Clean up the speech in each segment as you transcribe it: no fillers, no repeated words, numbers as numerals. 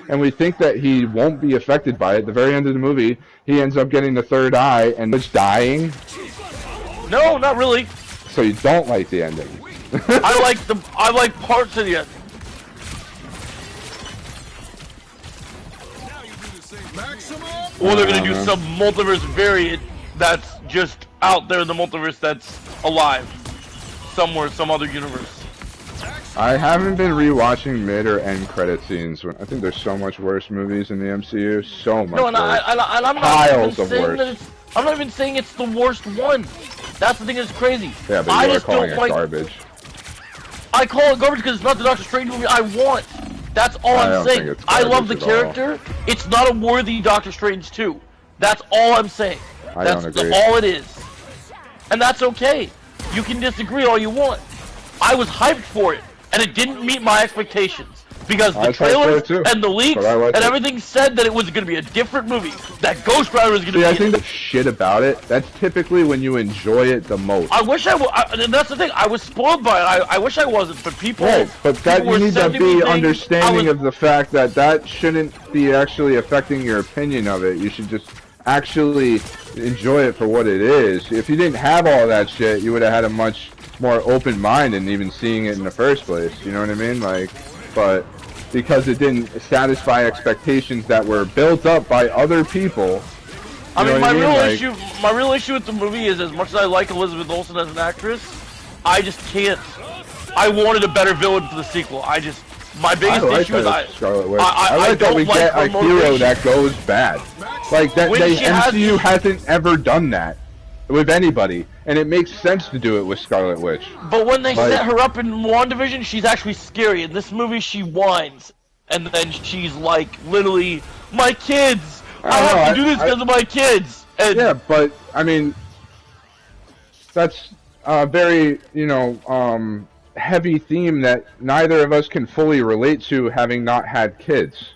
and we think that he won't be affected by it. At the very end of the movie, he ends up getting the third eye and is dying. No, not really. So you don't like the ending? I like parts of the ending. Or they're gonna do some multiverse variant that's just out there in the multiverse that's alive somewhere, some other universe. I haven't been rewatching mid or end credit scenes. I think there's so much worse movies in the MCU. So much worse. I'm Piles of worse. I'm not even saying it's the worst one. That's the thing that's crazy. Yeah, but you're calling it garbage. I call it garbage because it's not the Doctor Strange movie I want. That's all I'm saying. I love the character. It's not a worthy Doctor Strange 2. That's all I'm saying. That's all it is. And that's okay. You can disagree all you want. I was hyped for it, and it didn't meet my expectations. Because the trailers and the leaks and everything said that it was going to be a different movie. That Ghost Rider was going to be. I think the shit about it. That's typically when you enjoy it the most. I wish I would. And that's the thing. I was spoiled by it. I wish I wasn't. But people. Right, but that you need to be understanding of the fact that that shouldn't be actually affecting your opinion of it. You should just actually enjoy it for what it is. If you didn't have all that shit, you would have had a much more open mind in even seeing it in the first place. You know what I mean? Like. But because it didn't satisfy expectations that were built up by other people. I mean, my real issue with the movie is, as much as I like Elizabeth Olsen as an actress, I just can't. I wanted a better villain for the sequel. My biggest issue is Scarlet Witch. I like that we get a hero that goes bad. Like that, the MCU hasn't ever done that with anybody, and it makes sense to do it with Scarlet Witch. But when they set her up in WandaVision, she's actually scary. In this movie, she whines, and then she's like, literally, my kids! I have to do this because of my kids! And yeah, but, I mean, that's a very, heavy theme that neither of us can fully relate to, having not had kids.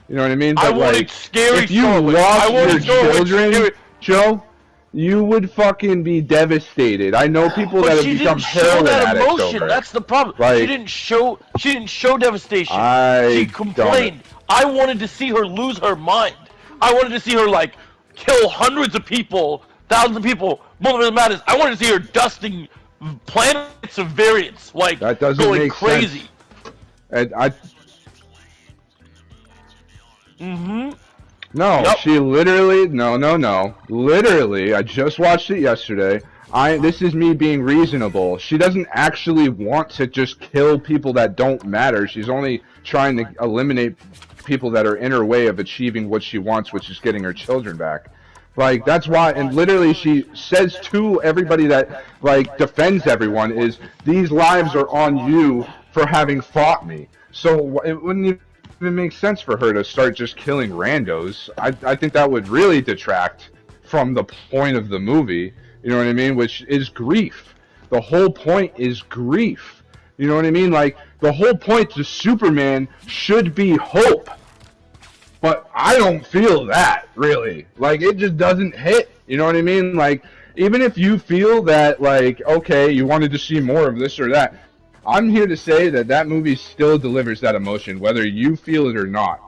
You know what I mean? But I wanted scary if you lost your children, Joe, you would fucking be devastated. I know people that have become heroin addicts over. That's the problem. Like, she didn't show devastation. She complained. I wanted to see her lose her mind. I wanted to see her like kill hundreds of people, thousands of people, Multiverse of Madness. I wanted to see her dusting planets of variants, like that doesn't going make crazy. Sense. No, she literally, no. Literally, I just watched it yesterday. This is me being reasonable. She doesn't actually want to just kill people that don't matter. She's only trying to eliminate people that are in her way of achieving what she wants, which is getting her children back. Like, that's why, and literally she says to everybody that, like, defends everyone is, these lives are on you for having fought me. So it wouldn't even make sense for her to start just killing randos. I think that would really detract from the point of the movie, you know what I mean, which is grief. The whole point is grief. You know what I mean? Like, the whole point to Superman should be hope. But I don't feel that, really. Like, it just doesn't hit. You know what I mean? Like, even if you feel that, like, okay, you wanted to see more of this or that, I'm here to say that that movie still delivers that emotion, whether you feel it or not.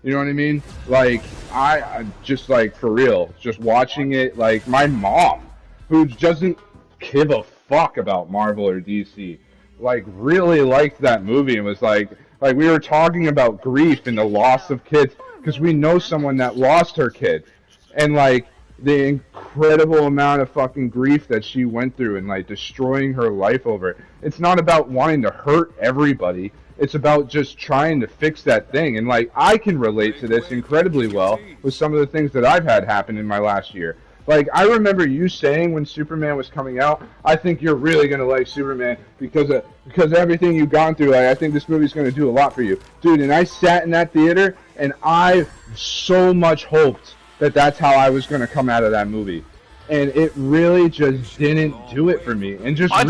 You know what I mean? Like, I just, like, for real, just watching it, like, my mom, who doesn't give a fuck about Marvel or DC, like, really liked that movie and was like we were talking about grief and the loss of kids, because we know someone that lost her kid, and, like, the incredible amount of fucking grief that she went through and, like, destroying her life over it. It's not about wanting to hurt everybody. It's about just trying to fix that thing. And, like, I can relate to this incredibly well with some of the things that I've had happen in my last year. Like, I remember you saying when Superman was coming out, I think you're really going to like Superman because of everything you've gone through. Like, I think this movie's going to do a lot for you. Dude, and I sat in that theater, and I so much hoped that that's how I was going to come out of that movie. And it really just didn't do it for me. And just I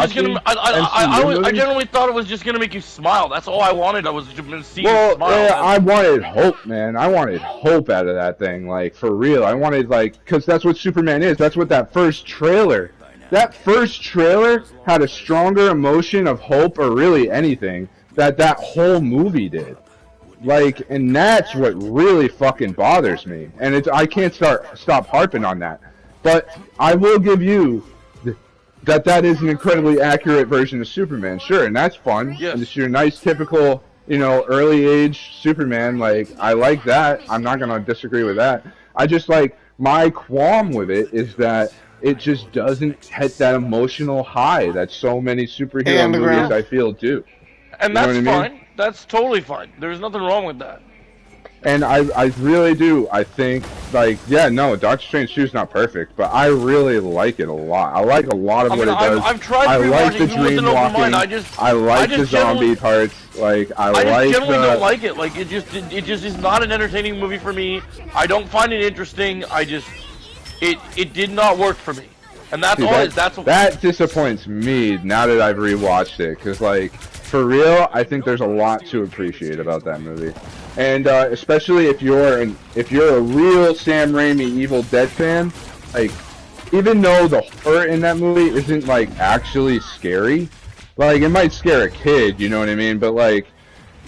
generally thought it was just going to make you smile. That's all I wanted. I was just going to see you smile. Yeah, I wanted hope, man. I wanted hope out of that thing, like, for real. I wanted, like, because that's what Superman is. That's what that first trailer had a stronger emotion of hope or really anything that whole movie did. Like, and that's what really fucking bothers me. And I can't stop harping on that. But I will give you that is an incredibly accurate version of Superman, sure, and that's fun. Yes. And it's your nice, typical, you know, early age Superman. Like, I like that. I'm not gonna disagree with that. I just like my qualm with it is that it just doesn't hit that emotional high that so many superhero movies I feel do. And that's fine. That's totally fine. There's nothing wrong with that. And I really do. I think, like, yeah, no, Doctor Strange 2 is not perfect, but I really like it a lot. I like a lot of what it does. I've tried I like the dream walking. I like the zombie parts. Like, I generally don't like it. Like, it just is not an entertaining movie for me. I don't find it interesting. It did not work for me. And that's all. That disappoints me now that I've rewatched it, because, like, for real, I think there's a lot to appreciate about that movie. And especially if you're a real Sam Raimi Evil Dead fan, like, even though the horror in that movie isn't like actually scary, like, it might scare a kid, you know what I mean? But like,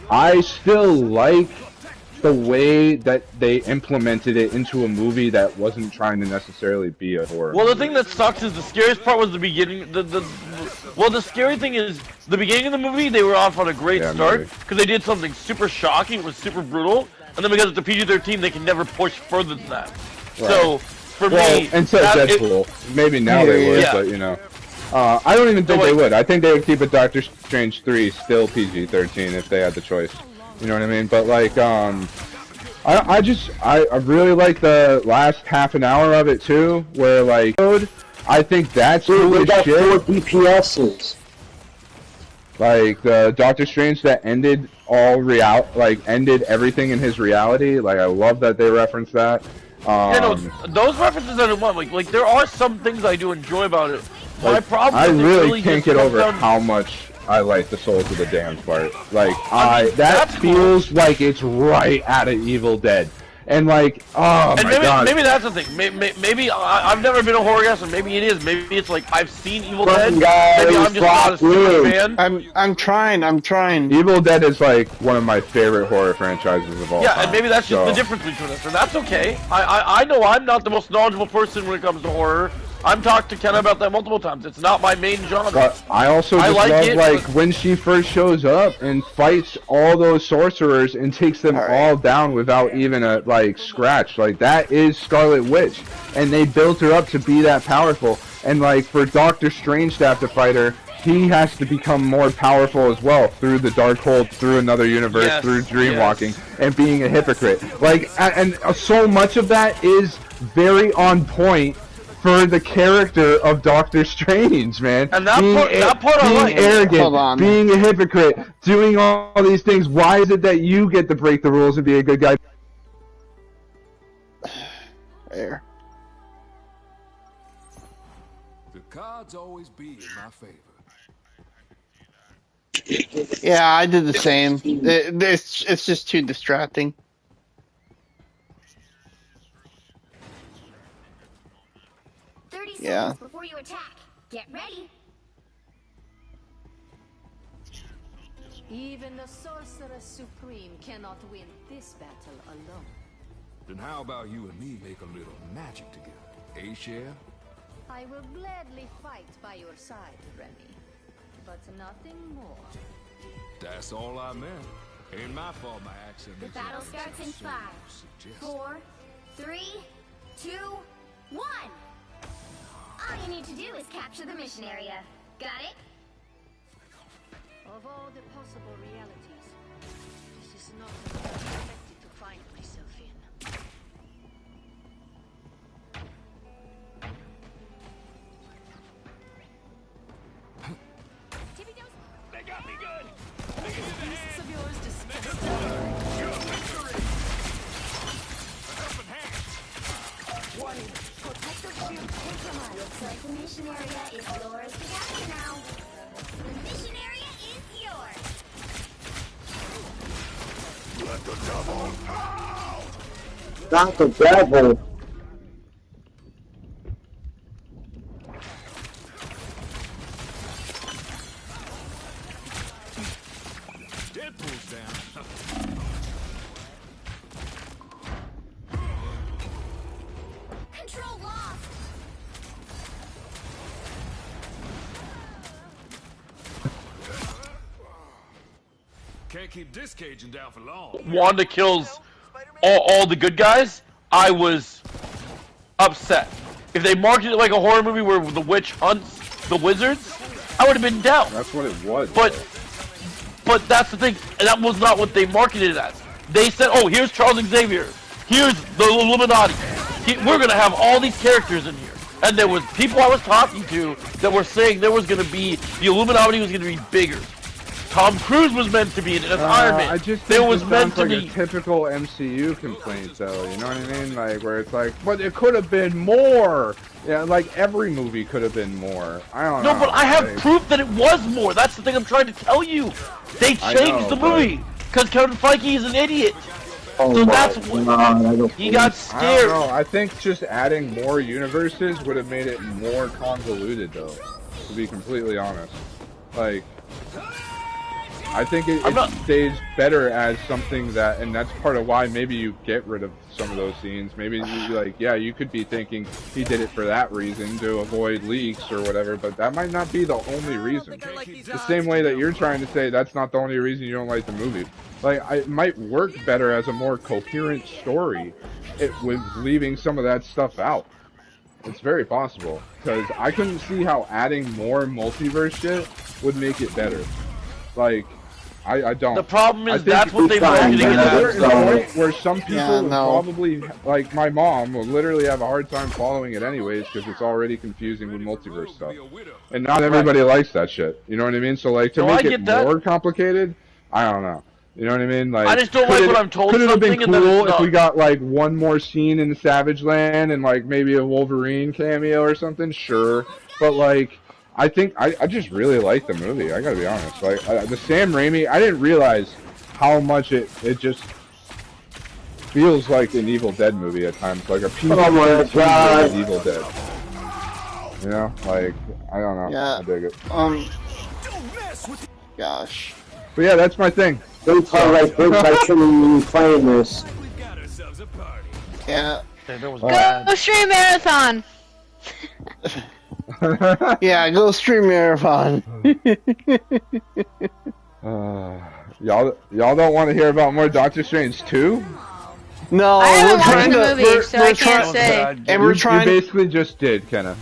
I still like the way that they implemented it into a movie that wasn't trying to necessarily be a horror movie. The thing that sucks is the scariest part was the beginning. Well, the scary thing is the beginning of the movie. They were off on a great start because they did something super shocking. It was super brutal, and then because it's a PG-13, they can never push further than that. Right. So for me, and so Deadpool. Maybe now they would, but you know. I don't even think they would. I think they would keep a Doctor Strange 3 still PG-13 if they had the choice. You know what I mean? But like, I really like the last half an hour of it too, where like, I think that's cool as shit. 4 DPSs. Like the Doctor Strange that ended ended everything in his reality. Like, I love that they referenced that. Yeah, no, those references I don't want. Like there are some things I do enjoy about it. My problem. I really can't get over how much I like the Souls of the Damned part. Like, that feels like it's right out of Evil Dead. And like, oh my god. Maybe that's the thing. Maybe I've never been a horror guest, and maybe it is. Maybe it's like I've seen Evil Dead. Maybe I'm just not a super fan. I'm trying. Evil Dead is like one of my favorite horror franchises of all time. Yeah, and maybe that's just the difference between us, and that's okay. I know I'm not the most knowledgeable person when it comes to horror. I've talked to Ken about that multiple times. It's not my main genre. But I also just love when she first shows up and fights all those sorcerers and takes them all down without even a scratch. Like, that is Scarlet Witch, and they built her up to be that powerful. And like, for Doctor Strange to have to fight her, he has to become more powerful as well through the Darkhold, through another universe, through dreamwalking, and being a hypocrite. Like, and so much of that is very on point for the character of Doctor Strange, man. And that part I like. Being arrogant, being a hypocrite, doing all these things. Why is it that you get to break the rules and be a good guy? There. The cards always be in my favor. Yeah, I did the same. It's just too distracting. Yeah. Before you attack, get ready. Even the Sorcerer Supreme cannot win this battle alone. Then how about you and me make a little magic together, eh, Cher? I will gladly fight by your side, Remy, but nothing more. That's all I meant. Ain't my fault my accent. The battle starts in 5, 4, 3, 2, 1. All you need to do is capture the mission area. Got it? Of all the possible realities, this is not what I expected to find myself in. They got me good! Beasts of yours disgust me. Your victory! A helping hand! Looks like the mission area is yours to capture now. The mission area is yours. Let the devil out! Not the devil. Deadpool's down. Can't keep this Cajun down for long. Wanda kills all the good guys, I was upset. If they marketed it like a horror movie where the witch hunts the wizards, I would have been down. That's what it was. But that's the thing, that was not what they marketed it as. They said, oh, here's Charles Xavier, here's the Illuminati. We're gonna have all these characters in here. And there was people I was talking to that were saying there was gonna be, the Illuminati was gonna be bigger. Tom Cruise was meant to be in it as Iron Man. I just there think was this meant sounds to like be a typical MCU complaint, though. You know what I mean? Like where it's like, but it could have been more. Yeah, like every movie could have been more. I don't know. No, but I have proof that it was more. That's the thing I'm trying to tell you. They changed the movie because Kevin Feige is an idiot. Oh so that's what he got scared. I don't know. I think just adding more universes would have made it more convoluted, though. To be completely honest, like. I think it stays better as something that, and that's part of why maybe you get rid of some of those scenes. Maybe you like, yeah, you could be thinking he did it for that reason to avoid leaks or whatever, but that might not be the only reason. The same way that you're trying to say that's not the only reason you don't like the movie. Like, it might work better as a more coherent story with leaving some of that stuff out. It's very possible, because I couldn't see how adding more multiverse shit would make it better. Like, I don't. The problem is that's what they marketing it as. There's a point where some people would probably, like my mom, will literally have a hard time following it anyways because it's already confusing with multiverse stuff. And not everybody likes that shit. You know what I mean? So like to make it more complicated, I don't know. You know what I mean? Like I just don't like what I'm told. Could it have been cool if we got like one more scene in Savage Land and like maybe a Wolverine cameo or something? Sure, but like. I think I just really like the movie. I gotta be honest. Like the Sam Raimi, I didn't realize how much it just feels like an Evil Dead movie at times, like a piece of Evil Dead. You know, like I don't know. Yeah. I dig it. Gosh. But yeah, that's my thing. Don't tell like Bruce, I shouldn't be playing this. Yeah. Go stream marathon. Yeah, go stream marathon. Y'all don't want to hear about more Doctor Strange 2? No, I haven't watched the movie, so I can't say. And we're trying. You basically just did, Kenna.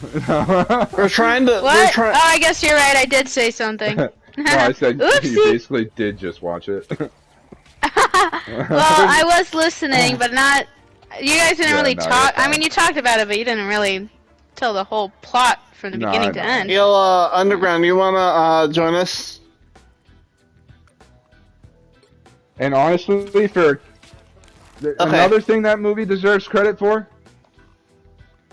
We're trying to. What? Oh, I guess you're right. I did say something. No, I said you basically did just watch it. Well, I was listening, but not. You guys didn't really talk. I mean, you talked about it, but you didn't really tell the whole plot from the beginning to end. Yo, Underground, you wanna join us? And honestly, for another thing that movie deserves credit for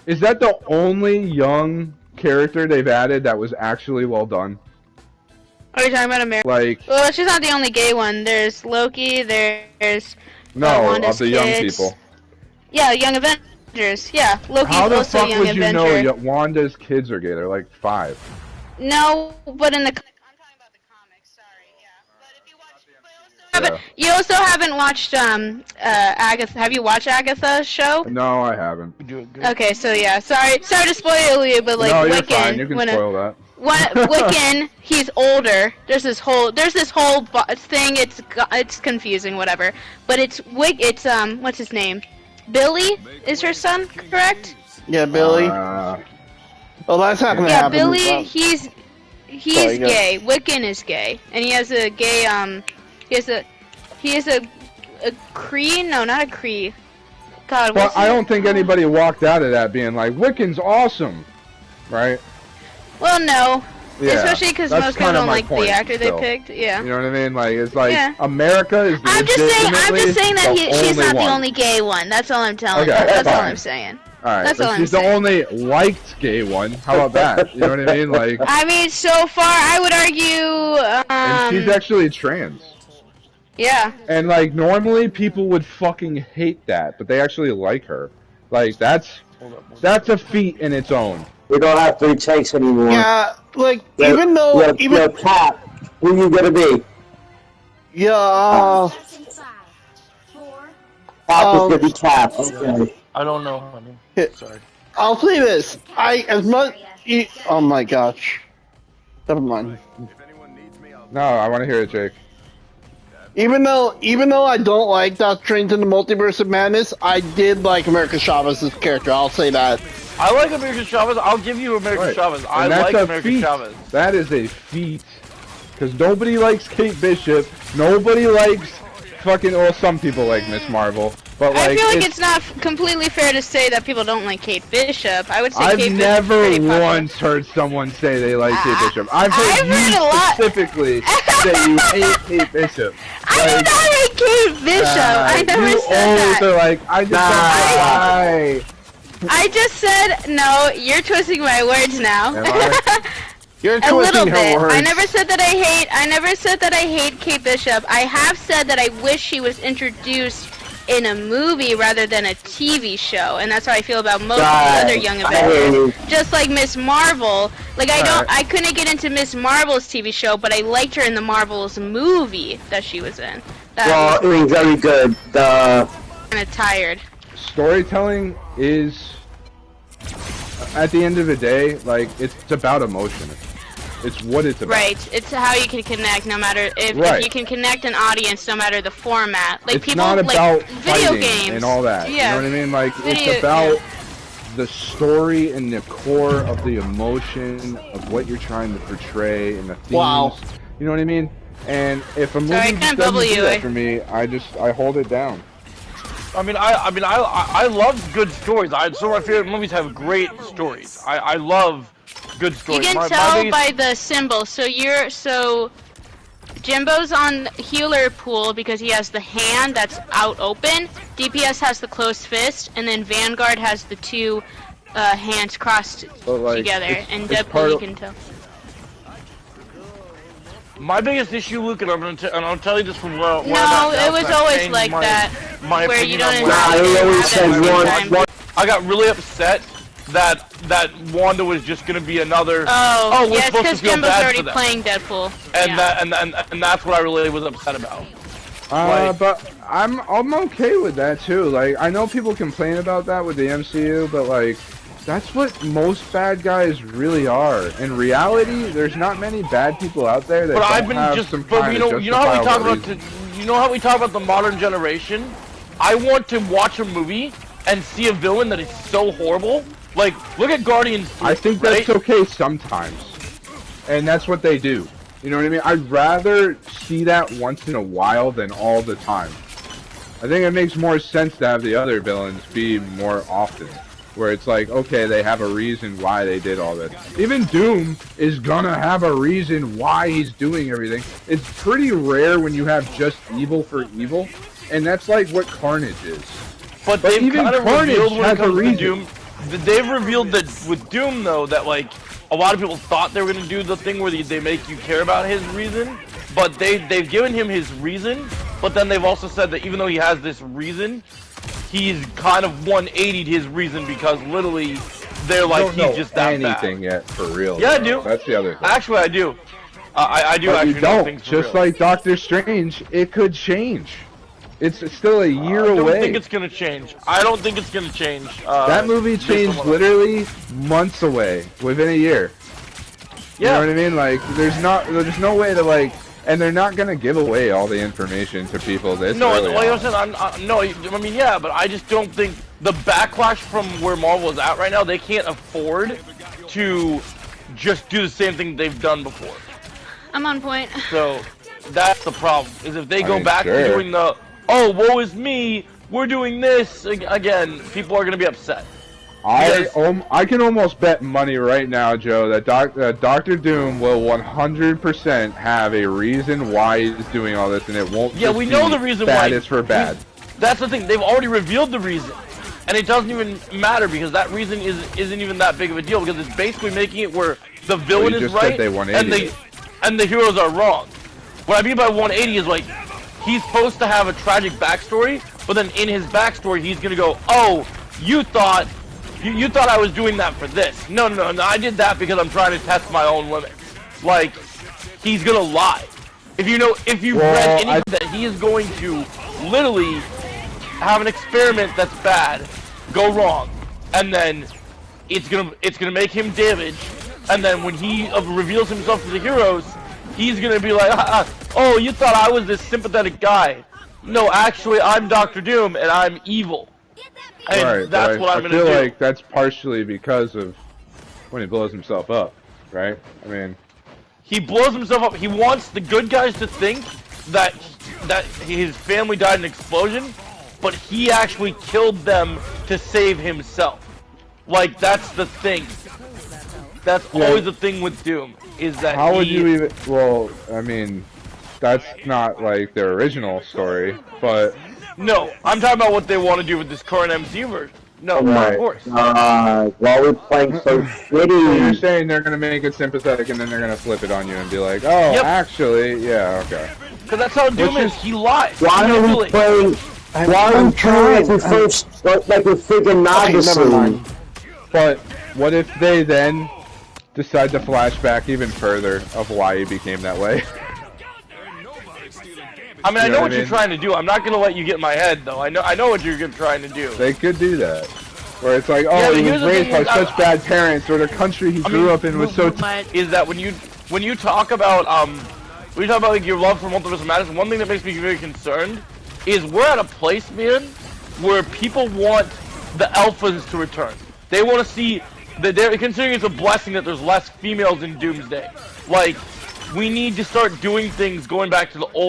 is that the only young character they've added that was actually well done. Are you talking about America? Like, well, she's not the only gay one. There's Loki. There's of the young people. Yeah, Young Avengers. Yeah, Loki's How the also fuck Young would Avenger. you know Wanda's kids are gay? They're like 5. No, but in the. I'm talking about the comics. Sorry, yeah. But if you watch, you also haven't watched Agatha. Have you watched Agatha's show? No, I haven't. Okay, so yeah, sorry to spoil you, but like no, you're Wiccan. fine. You can spoil that. Wiccan, he's older. There's this whole thing. It's confusing, whatever. But it's what's his name? Billy is her son, correct? Yeah, Billy. Well, that's not gonna happen. Yeah, Billy. He's gay. Wiccan is gay, and he has a gay he has a Kree. No, not a Kree. God. Well, I don't think anybody walked out of that being like Wiccan's awesome, right? Well, no. Yeah, especially because most people don't like the actor they picked. Yeah. You know what I mean? Like it's like America is. I'm just saying that she's not the only gay one. That's all I'm telling you. That's all I'm saying. All right, but she's the only liked gay one. How about that? You know what I mean? Like. I mean, so far, I would argue. And she's actually trans. Yeah. And like normally people would fucking hate that, but they actually like her. Like that's a feat in its own. We don't have 3 takes anymore. Yeah, like even though you're Pat, who you gonna be? Yeah. Pat is gonna be Cap. Okay. I don't know, honey. Sorry. I'll say this. Oh my gosh. Never mind. No, I want to hear it, Jake. Even though I don't like Doctor Strange in the Multiverse of Madness, I did like America Chavez's character. I'll say that. I like America Chavez. I'll give you America Chavez. I like America Chavez. That is a feat. Because nobody likes Kate Bishop. Nobody likes fucking. Well, some people like Miss Marvel. But like, I feel like it's not completely fair to say that people don't like Kate Bishop. I would say I've Kate never Bishop's pretty once heard someone say they like Kate Bishop. I've heard you specifically say you hate Kate Bishop. I do not hate Kate Bishop. I never said that. Are like, I just I just said no. You're twisting my words now. You're a little her bit. words. I never said that I hate Kate Bishop. I have said that I wish she was introduced in a movie rather than a TV show, and that's how I feel about most of the other Young Avengers. Just like Miss Marvel, like I couldn't get into Miss Marvel's TV show, but I liked her in the Marvels movie that she was in. Well, I mean, very good. Kind of tired. Storytelling is, at the end of the day, like, it's about emotion. It's what it's about. Right. It's how you can connect, no matter if you can connect an audience, no matter the format. Like it's people not about like video games and all that. Yeah. You know what I mean? Like it's about the story and the core of the emotion of what you're trying to portray and the themes. Wow. You know what I mean? And if a movie just doesn't do that for me, I hold it down. I love good stories. Some of my favorite movies have great stories. I love good stories. You can tell by the symbol. So Jimbo's on healer pool because he has the hand that's out open. DPS has the closed fist, and then Vanguard has the two hands crossed together. And Deadpool, you can tell. My biggest issue, Luke, and I'll tell you this from where it was always like that. Where you don't I got really upset that Wanda was just gonna be another. Oh, we're yeah, supposed because to feel Jimbo's bad already for them. playing Deadpool. And that's what I really was upset about. But I'm okay with that too. Like, I know people complain about that with the MCU, but like, that's what most bad guys really are. In reality, there's not many bad people out there that don't have some kind of justifiable you know how we talk about the modern generation? I want to watch a movie and see a villain that is so horrible. Like, look at Guardians 3, I think that's okay sometimes. And that's what they do. You know what I mean? I'd rather see that once in a while than all the time. I think it makes more sense to have the other villains be more often. Where it's like, okay, they have a reason why they did all this. Even Doom is gonna have a reason why he's doing everything. It's pretty rare when you have just evil for evil. And that's like what Carnage is. But they've even kind of revealed when it comes to Doom. They've revealed that with Doom, though, that like a lot of people thought they were gonna do the thing where they make you care about his reason, but they've given him his reason. But then they've also said that even though he has this reason, he's kind of 180'd his reason because literally they're like he's just that anything bad. Yet for real? Yeah, though. I do. That's the other thing. Actually, I do. I do but actually you don't. know things for Just real. like Doctor Strange, it could change. It's still a year away. I don't think it's gonna change. I don't think it's gonna change. That movie changed literally months away, within a year. You know what I mean? Like, there's no way to like, and they're not gonna give away all the information to people this early like on. I mean, yeah, but I just don't think the backlash from where Marvel is at right now, they can't afford to just do the same thing they've done before. I'm on point. So that's the problem. Is if they go back to doing the woe is me, we're doing this again, people are gonna be upset. I can almost bet money right now, Joe, that Doctor Doom will 100% have a reason why he's doing all this, and it won't. Yeah, we know the reason why. It's for bad. That's the thing. They've already revealed the reason, and it doesn't even matter because that reason isn't even that big of a deal because it's basically making it where the villain is right and the heroes are wrong. What I mean by 180 is like he's supposed to have a tragic backstory, but then in his backstory he's gonna go, oh, you thought I was doing that for this. No, I did that because I'm trying to test my own limits. Like, he's gonna lie. If you've read anything that he is going to literally have an experiment that's bad, go wrong, and then it's gonna make him damage, and then when he reveals himself to the heroes, he's gonna be like, oh, you thought I was this sympathetic guy. No, actually, I'm Dr. Doom, and I'm evil. And right, that's what I'm gonna do. I feel like that's partially because of when he blows himself up, right? I mean... He blows himself up. He wants the good guys to think that his family died in an explosion, but he actually killed them to save himself. Like, that's the thing. That's always the thing with Doom, is that How would you even... Well, I mean, that's not, like, their original story, but... No, I'm talking about what they want to do with this current MCU version. No, of course. While we're playing so shitty... So you're saying they're gonna make it sympathetic and then they're gonna flip it on you and be like, oh, actually, yeah, okay. Because that's how Doom is. He lies. Why are we playing... Why are we playing like first, like we're freaking novices? But what if they then decide to flashback even further of why he became that way? I mean, I know what you're trying to do. I'm not gonna let you get in my head, though. I know what you're trying to do. They could do that, where it's like, oh, he was raised by such bad parents, or the country he grew up in was so. Is that when you talk about like your love for Multiverse of Madness? One thing that makes me very concerned is we're at a place, man, where people want the alphas to return. They want to see that they're considering it's a blessing that there's less females in Doomsday. Like, we need to start doing things going back to the old.